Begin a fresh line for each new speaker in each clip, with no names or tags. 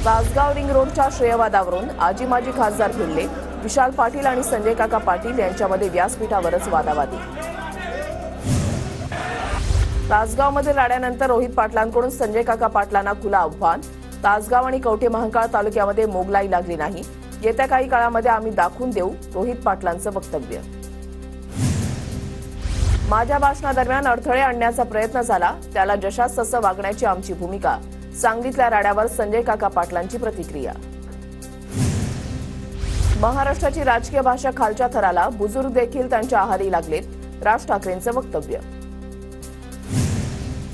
Tasgaon ring रोडच्या श्रेयवादावरून आजी माजी खासदार भिडले. विशाल पाटील आणि संजय काका पाटील यांच्यामध्ये व्यासपीठावरच वादावादी. तासगावमध्ये राड्यानंतर रोहित पाटलांकडून संजय काका पाटलांना खुलं आव्हान. तासगाव आणि कवठे महांकाळ तालुक्यामध्ये मोगलाई लागली नाही. येत्या काही काळामध्ये आम्ही दाखवून देऊ, रोहित पाटलांचं वक्तव्य. माझ्या भाषणादरम्यान अडथळे आणण्याचा प्रयत्न झाला, त्याला जशास तसं वागण्याची आमची भूमिका. सांगलीतल्या राड्यावर संजय काका पाटलांची प्रतिक्रिया. महाराष्ट्राची राजकीय भाषा खालच्या थराला, बुजुर्ग देखील त्यांच्या आहारी लागलेत. राज ठाकरेंचं वक्तव्य.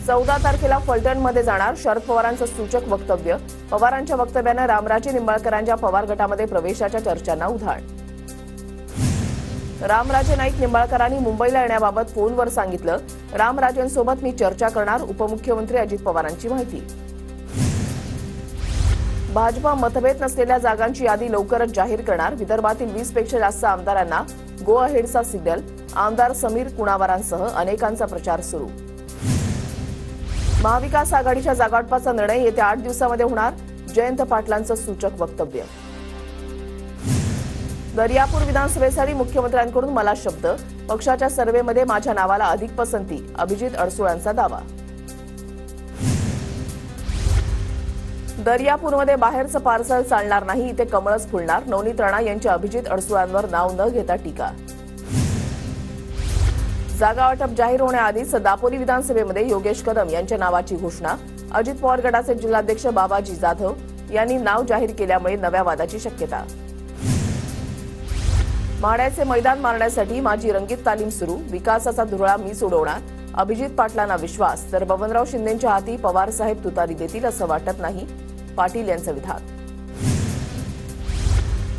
14 तारखेला फलटणमध्ये जाणार, शरद पवारांचं सूचक वक्तव्य. पवारांच्या वक्तव्यानं रामराजे निंबाळकरांच्या पवार गटामध्ये प्रवेशाच्या चर्चांना उधाण. रामराजे नाईक निंबाळकरांनी मुंबईला येण्याबाबत फोनवर सांगितलं. रामराजेंसोबत मी चर्चा करणार, उपमुख्यमंत्री अजित पवारांची माहिती. भाजपा मतभेद नसलेल्या जागांची यादी लवकरच जाहीर करणार. विदर्भातील 20 पेक्षा जास्त आमदारांना गो अहेडचा सिग्नल. आमदार समीर कुणावारांसह अनेकांचा प्रचार सुरू. महाविकास आघाडीच्या जागावाटपाचा निर्णय येत्या 8 दिवसांमध्ये होणार. जयंत पाटलांचं सूचक वक्तव्य. दर्यापूर विधानसभेसाठी मुख्यमंत्र्यांकडून मला शब्द. पक्षाच्या सर्व्हेमध्ये माझ्या नावाला अधिक पसंती. अभिजित अडसुळांचा दावा. दर्यापूरमध्ये बाहेरचं पार्सल चालणार नाही, इथे कमळच फुलणार. नवनीत राणा यांच्या अभिजित अडसुळांवर नाव न घेता टीका. जागा वाटप जाहीर होण्याआधीच दापोली विधानसभेमध्ये योगेश कदम यांच्या नावाची घोषणा. अजित पवार गटाचे जिल्हाध्यक्ष बाबाजी जाधव यांनी नाव जाहीर केल्यामुळे नव्या वादाची शक्यता. माड्याचे मैदान मारण्यासाठी माझी रंगीत तालीम सुरू. विकासाचा धुरळा मी सोडवणार. अभिजित पाटलांना विश्वास. तर बबनराव शिंदेंच्या हाती पवार साहेब तुतारी देतील असं वाटत नाही, पाटील यांचं विधान.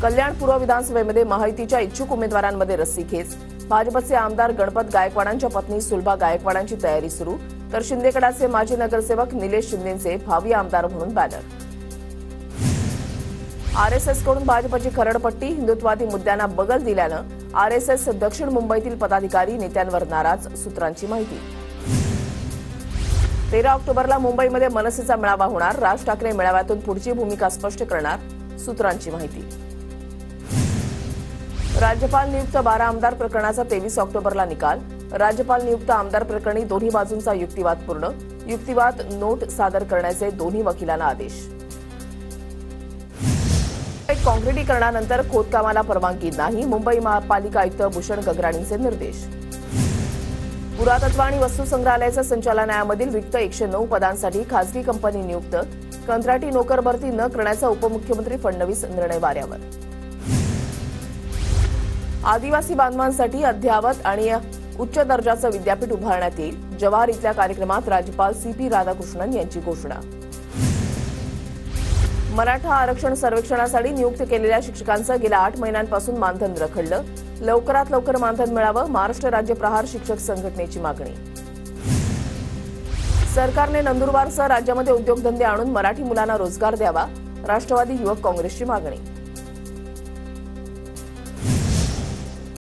कल्याण पूर्व विधानसभेमध्ये महायुतीच्या इच्छुक उमेदवारांमध्ये रस्सीखेच. भाजपचे आमदार गणपत गायकवाडांच्या पत्नी सुलभा गायकवाडांची तयारी सुरू. तर शिंदेगडाचे माजी नगरसेवक निलेश शिंदेंचे भावी आमदार म्हणून बॅनर. आरएसएसकडून भाजपची खरडपट्टी. हिंदुत्वादी मुद्द्यांना बगल दिल्यानं आरएसएस दक्षिण मुंबईतील पदाधिकारी नेत्यांवर नाराज. सूत्रांची माहिती. 13 ऑक्टोबरला मुंबईमध्ये मनसेचा मेळावा होणार. राज ठाकरे मेळाव्यातून पुढची भूमिका स्पष्ट करणार. सूत्रांची माहिती. राज्यपाल नियुक्त 12 आमदार प्रकरणाचा 23 ऑक्टोबरला निकाल. राज्यपाल नियुक्त आमदार प्रकरणी दोन्ही बाजूंचा युक्तिवाद पूर्ण. युक्तिवाद नोट सादर करण्याचे दोन्ही वकिलांना आदेश. काँक्रिटीकरणानंतर खोदकामाला परवानगी नाही. मुंबई महापालिका आयुक्त भूषण गगराणींचे निर्देश. पुरातत्व आणि वस्तू संग्रहालयाच्या संचालनालयामधील रिक्त 109 पदांसाठी खासगी कंपनी नियुक्त. कंत्राटी नोकर भरती न करण्याचा उपमुख्यमंत्री फडणवीस निर्णय वाऱ्यावर. आदिवासी बांधवांसाठी अद्ययावत आणि उच्च दर्जाचं विद्यापीठ उभारण्यात येईल. जवाहर इथल्या कार्यक्रमात राज्यपाल CP राधाकृष्णन यांची घोषणा. मराठा आरक्षण सर्वेक्षणासाठी नियुक्त केलेल्या शिक्षकांचं गेल्या 8 महिन्यांपासून मानधन रखडलं. लवकरात लवकर मानधन मिळावं, महाराष्ट्र राज्य प्रहार शिक्षक संघटनेची मागणी. सरकारने नंदुरबारसह राज्यामध्ये उद्योगधंदे आणून मराठी मुलांना रोजगार द्यावा, राष्ट्रवादी युवक काँग्रेसची मागणी.